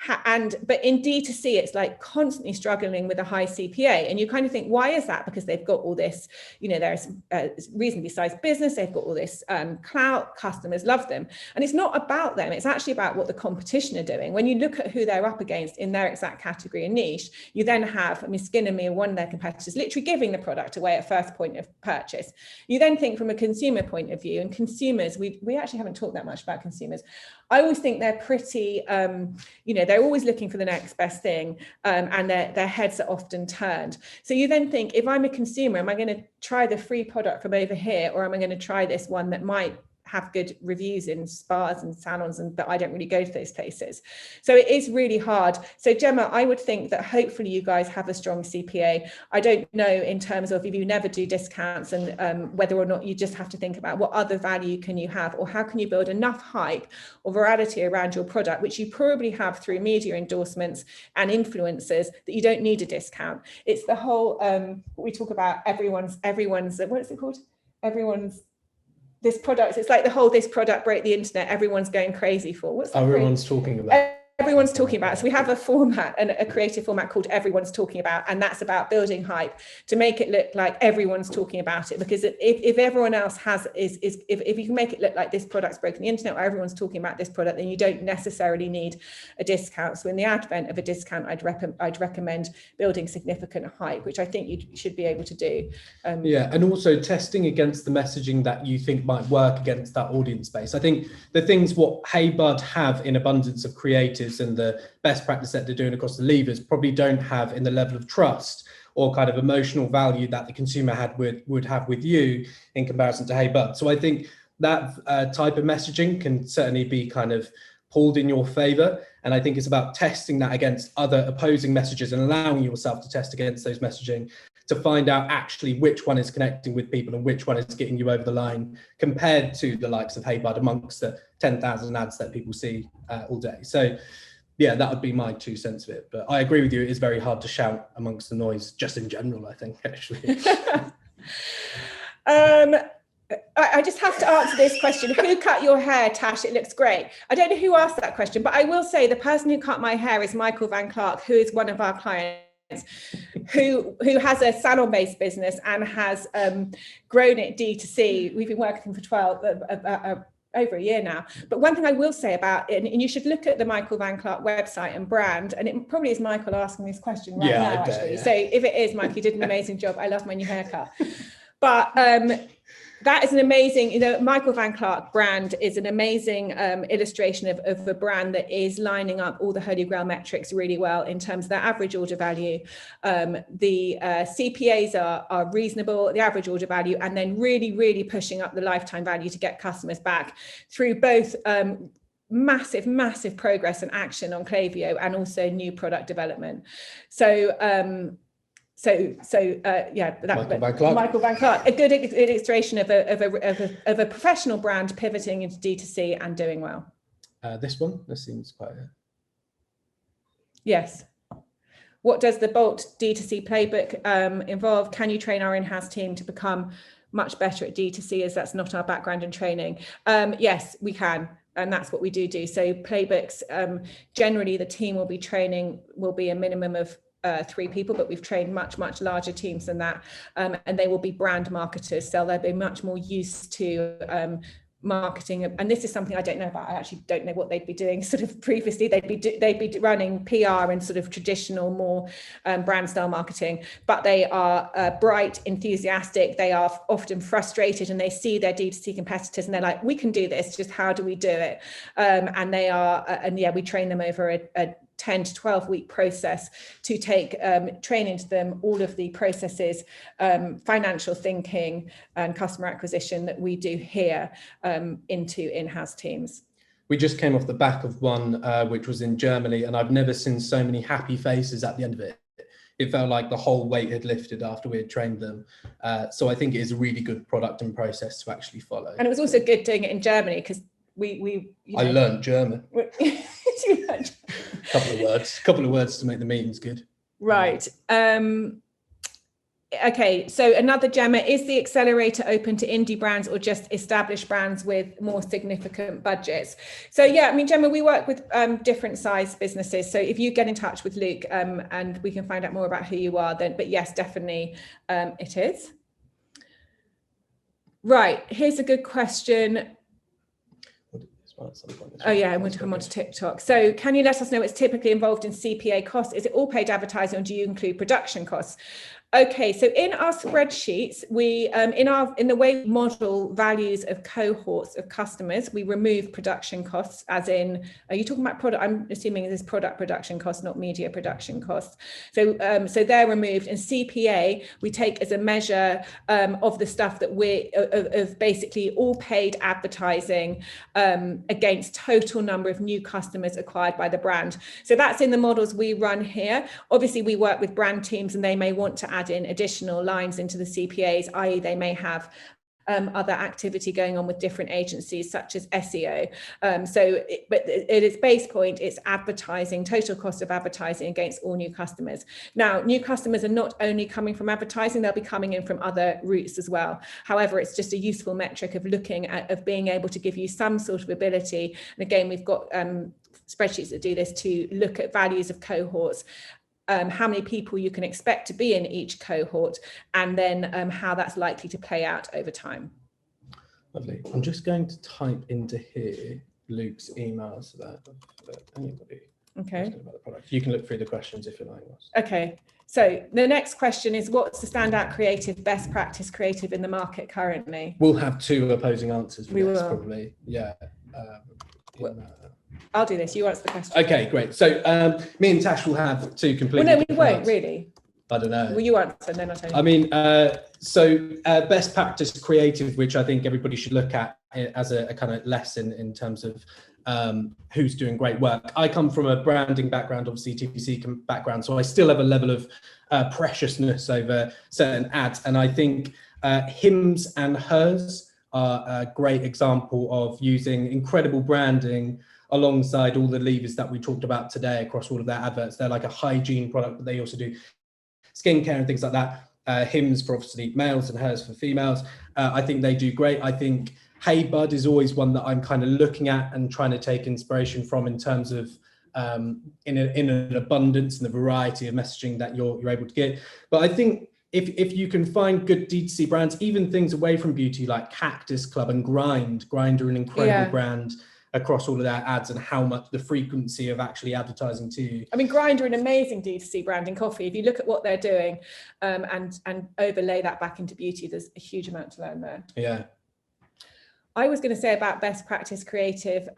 But in D2C, it's like constantly struggling with a high CPA. And you kind of think, why is that? Because they've got all this, there's a reasonably sized business, they've got all this clout, customers love them. And it's not about them, it's actually about what the competition are doing. When you look at who they're up against in their exact category and niche, you then have, Skin and Me, one of their competitors, literally giving the product away at first point of purchase. You then think from a consumer point of view, and consumers, we actually haven't talked that much about consumers. I always think they're pretty, they're always looking for the next best thing, and their heads are often turned. So you then think, if I'm a consumer, am I going to try the free product from over here, or am I going to try this one that might have good reviews in spas and salons, but I don't really go to those places. So it is really hard. So Gemma, I would think that hopefully you guys have a strong CPA. I don't know in terms of if you never do discounts and whether or not you just have to think about what other value can you have, or how can you build enough hype or virality around your product, which you probably have through media endorsements and influencers, that you don't need a discount. It's the whole, we talk about everyone's, what is it called? This product, it's like the whole this product broke the internet, everyone's going crazy for. What's that? Everyone's talking about. Everyone's talking about. So we have a format, and a creative format called Everyone's Talking About, and that's about building hype to make it look like everyone's talking about it. Because if everyone else if you can make it look like this product's broken the internet, or everyone's talking about this product, then you don't necessarily need a discount. So in the advent of a discount, I'd recommend building significant hype, which I think you should be able to do. And also testing against the messaging that you think might work against that audience base. I think the things what Hey Bud have in abundance of creators and the best practice that they're doing across the levers probably don't have in the level of trust or kind of emotional value that the consumer would have with you in comparison to Hey Bud. So I think that type of messaging can certainly be kind of pulled in your favor. And I think it's about testing that against other opposing messages and allowing yourself to test against those messaging to find out actually which one is connecting with people and which one is getting you over the line compared to the likes of Hey Bud amongst the 10,000 ads that people see all day. So yeah, that would be my 2 cents of it. But I agree with you, it is very hard to shout amongst the noise, just in general, I think, actually. I just have to answer this question. Who cut your hair, Tash? It looks great. I don't know who asked that question, but I will say the person who cut my hair is Michael Van Clark, who is one of our clients, who has a salon-based business and has grown it D2C. We've been working for over a year now. But one thing I will say about it, and you should look at the Michael Van Clark website and brand, and it probably is Michael asking this question now, actually. So if it is, Mike, you did an amazing job. I love my new haircut. But that is an amazing, Michael Van Clark brand is an amazing illustration of a brand that is lining up all the Holy Grail metrics really well in terms of their average order value. The CPAs are reasonable, the average order value, and then really, really pushing up the lifetime value to get customers back through both massive progress and action on Klaviyo and also new product development. Michael Van Clark, a good illustration of a professional brand pivoting into D2C and doing well. This seems quite. Yes. What does the Bolt D2C playbook involve? Can you train our in-house team to become much better at D2C, as that's not our background in training? Yes, we can. And that's what we do. So playbooks, generally the team will be a minimum of 3 people, but we've trained much larger teams than that, and they will be brand marketers, so they'll be much more used to marketing. And this is something I don't know about. I actually don't know what they'd be doing sort of previously. They'd be running PR and sort of traditional more brand style marketing, but they are bright, enthusiastic. They are often frustrated, and they see their D2C competitors and they're like, we can do this, just how do we do it? And they are we train them over a 10 to 12 week process to take train into them all of the processes, financial thinking and customer acquisition that we do here into in-house teams. We just came off the back of one which was in Germany, and I've never seen so many happy faces at the end of it. it felt like the whole weight had lifted after we had trained them. So I think it is a really good product and process to actually follow. And it was also good doing it in Germany because I learned German. You learned. couple of words to make the meetings good. Right. Okay, so another Gemma, is the accelerator open to indie brands or just established brands with more significant budgets? So yeah, I mean, Gemma, we work with different size businesses. So if you get in touch with Luke and we can find out more about who you are, then, but yes, definitely it is. Right, here's a good question. Oh yeah, I'm going to come on to TikTok. So can you let us know what's typically involved in CPA costs? Is it all paid advertising or do you include production costs? Okay, so in our spreadsheets, we in the way we model values of cohorts of customers, we remove production costs, as in, are you talking about product? I'm assuming this is product production costs, not media production costs. So so they're removed. In CPA, we take as a measure of the stuff that of basically all paid advertising against total number of new customers acquired by the brand. So that's in the models we run here. Obviously, we work with brand teams and they may want to add in additional lines into the CPAs, i.e. they may have other activity going on with different agencies such as SEO. But at its base point, it's advertising, total cost of advertising against all new customers. Now, new customers are not only coming from advertising, they'll be coming in from other routes as well. However, it's just a useful metric of looking at, of being able to give you some sort of ability. And again, we've got spreadsheets that do this to look at values of cohorts, how many people you can expect to be in each cohort, and then how that's likely to play out over time. Lovely. I'm just going to type into here Luke's email so that anybody okay about the product. You can look through the questions if you like. Okay, so the next question is, what's the standout creative, best practice creative in the market currently? We'll have two opposing answers for this, will. probably. Yeah. I'll do this. You answer the question. Okay, great. So me and Tash will have two completely. Well, no, we won't really. I don't know. Well, you answer, and then I'll tell you. I mean, best practice creative, which I think everybody should look at as a kind of lesson in terms of who's doing great work. I come from a branding background, obviously D2C background, so I still have a level of preciousness over certain ads, and I think Hims and Hers are a great example of using incredible branding alongside all the levers that we talked about today across all of their adverts. They're like a hygiene product, but they also do skincare and things like that. Hims for obviously males and Hers for females. I think they do great. I think Hey Bud is always one that I'm kind of looking at and trying to take inspiration from in terms of in an abundance and the variety of messaging that you're able to get. But I think if you can find good D2C brands, even things away from beauty like Cactus Club and Grind are an incredible brand across all of their ads, and how much the frequency of actually advertising to you. I mean, Grind are an amazing D2C brand in coffee. If you look at what they're doing and overlay that back into beauty, there's a huge amount to learn there. Yeah. I was going to say about best practice creative,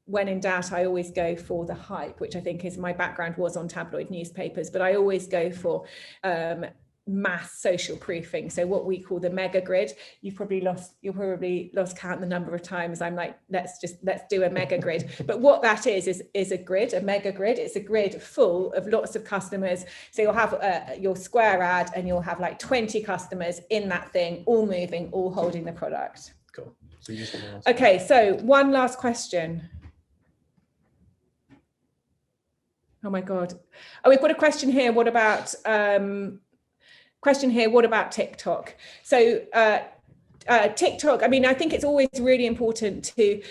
when in doubt, I always go for the hype, which I think is, my background was on tabloid newspapers, but I always go for mass social proofing. So what we call the mega grid. You'll probably lost count the number of times I'm like, let's do a mega grid. But what that is a grid, a mega grid. It's a grid full of lots of customers. So you'll have your square ad and you'll have like 20 customers in that thing, all moving, all holding the product. Cool. So you just okay, so one last question. Oh my God. Oh, we've got a question here. What about TikTok? So TikTok, I mean, I think it's always really important to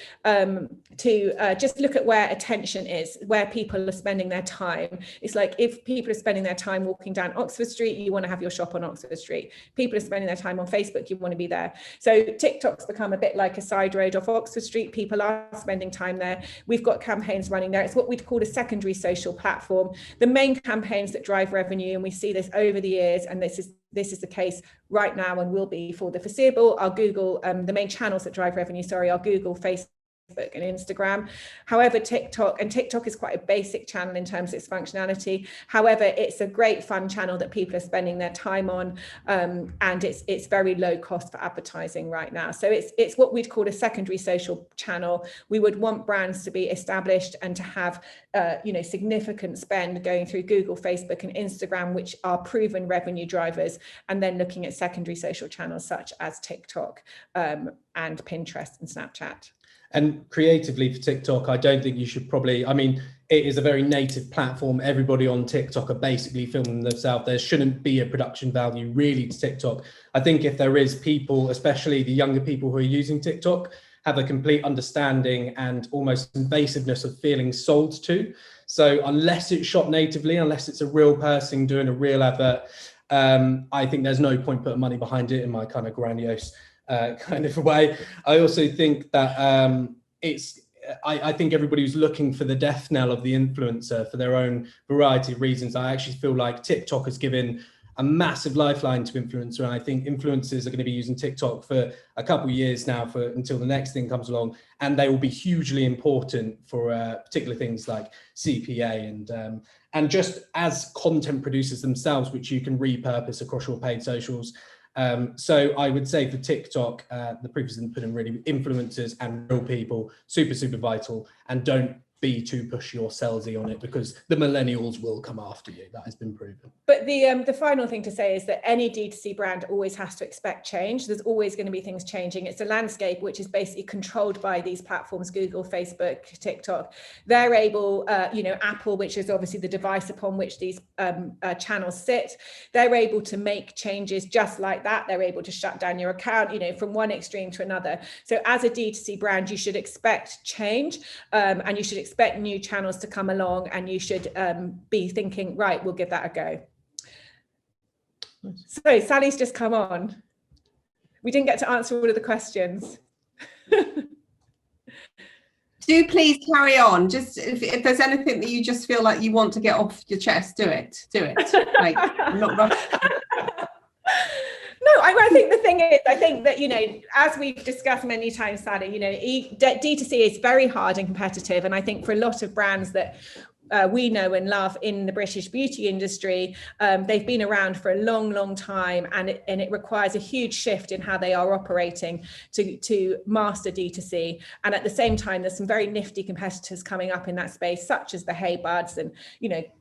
just look at where attention is, where people are spending their time. It's like, if people are spending their time walking down Oxford Street, you want to have your shop on Oxford Street. People are spending their time on Facebook, you want to be there. So TikTok's become a bit like a side road off Oxford Street. People are spending time there. We've got campaigns running there. It's what we'd call a secondary social platform. The main campaigns that drive revenue, and we see this over the years, and this is the case right now and will be for the foreseeable, our Google, the main channels that drive revenue, are Google, Facebook, and Instagram. However, TikTok is quite a basic channel in terms of its functionality. However, it's a great fun channel that people are spending their time on, and it's very low cost for advertising right now. So it's what we'd call a secondary social channel. We would want brands to be established and to have significant spend going through Google, Facebook, and Instagram, which are proven revenue drivers, and then looking at secondary social channels such as TikTok and Pinterest and Snapchat. And creatively for TikTok, I don't think you should probably, I mean, it is a very native platform. Everybody on TikTok are basically filming themselves. There shouldn't be a production value really to TikTok. I think if there is, people, especially the younger people who are using TikTok, have a complete understanding and almost invasiveness of feeling sold to. So unless it's shot natively, unless it's a real person doing a real advert, I think there's no point putting money behind it in my kind of grandiose kind of way. I also think that I think everybody who's looking for the death knell of the influencer for their own variety of reasons. I actually feel like TikTok has given a massive lifeline to influencer, and I think influencers are going to be using TikTok for a couple of years now, until the next thing comes along, and they will be hugely important for particular things like CPA and just as content producers themselves, which you can repurpose across your paid socials. So I would say for TikTok, the proof is in putting really influencers and real people, super, super vital, and don't be too pushy or salesy on it, because the millennials will come after you. That has been proven. But the final thing to say is that any D2C brand always has to expect change. There's always going to be things changing. It's a landscape which is basically controlled by these platforms, Google, Facebook, TikTok. They're able, Apple, which is obviously the device upon which these channels sit, they're able to make changes just like that. They're able to shut down your account, from one extreme to another. So as a D2C brand, you should expect change, and you should expect new channels to come along, and you should be thinking, right, we'll give that a go. So Sally's just come on. We didn't get to answer all of the questions. Do please carry on. Just if there's anything that you just feel like you want to get off your chest, do it. Like, I'm not rushing. No, I think the thing is, I think that, as we've discussed many times, Sally, D2C is very hard and competitive. And I think for a lot of brands that we know and love in the British beauty industry, they've been around for a long, long time, and it requires a huge shift in how they are operating to master D2C. And at the same time, there's some very nifty competitors coming up in that space, such as the Hey Buds and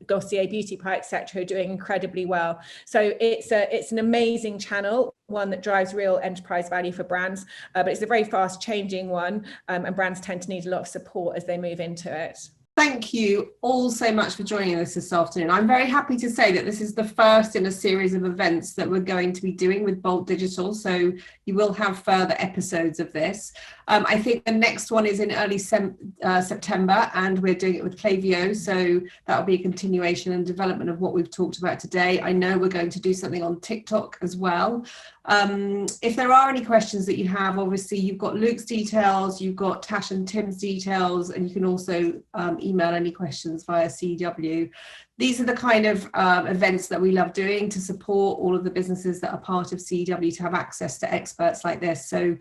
Glossier, Beauty Pie, etc., who are doing incredibly well. So it's an amazing channel, one that drives real enterprise value for brands, but it's a very fast changing one, and brands tend to need a lot of support as they move into it. Thank you all so much for joining us this afternoon. I'm very happy to say that this is the first in a series of events that we're going to be doing with Bolt Digital, so you will have further episodes of this. I think the next one is in early September, and we're doing it with Klaviyo, so that'll be a continuation and development of what we've talked about today. I know we're going to do something on TikTok as well. If there are any questions that you have, obviously you've got Luke's details, you've got Tash and Tim's details, and you can also email any questions via CW. These are the kind of events that we love doing to support all of the businesses that are part of CW to have access to experts like this. So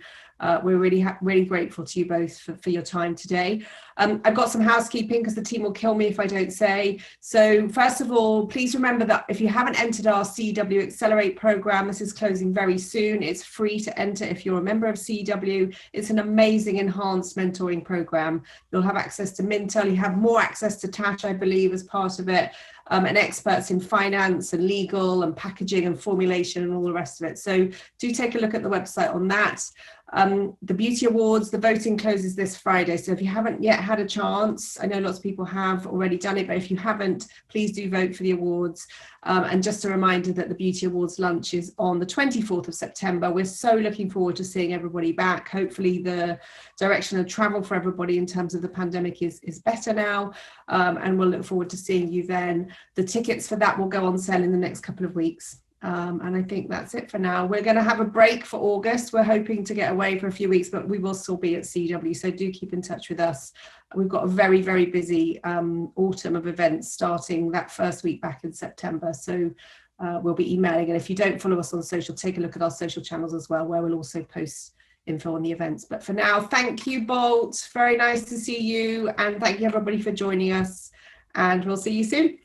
we're really grateful to you both for your time today. I've got some housekeeping because the team will kill me if I don't say. So first of all, please remember that if you haven't entered our CW Accelerate program, this is closing very soon. It's free to enter if you're a member of CW. It's an amazing enhanced mentoring program. You'll have access to Mintel. You have more access to Tash, I believe, as part of it. And experts in finance and legal and packaging and formulation and all the rest of it. So do take a look at the website on that. The Beauty Awards, the voting closes this Friday. So if you haven't yet had a chance, I know lots of people have already done it, but if you haven't, please do vote for the awards. And just a reminder that the Beauty Awards lunch is on the 24th of September. We're so looking forward to seeing everybody back. Hopefully the direction of travel for everybody in terms of the pandemic is better now. And we'll look forward to seeing you then. The tickets for that will go on sale in the next couple of weeks. And I think that's it for now. We're going to have a break for August. We're hoping to get away for a few weeks, but we will still be at CW. So do keep in touch with us. We've got a very, very busy autumn of events starting that first week back in September. So we'll be emailing. And if you don't follow us on social, take a look at our social channels as well, where we'll also post info on the events. But for now, thank you, Bolt. Very nice to see you. And thank you, everybody, for joining us. And we'll see you soon.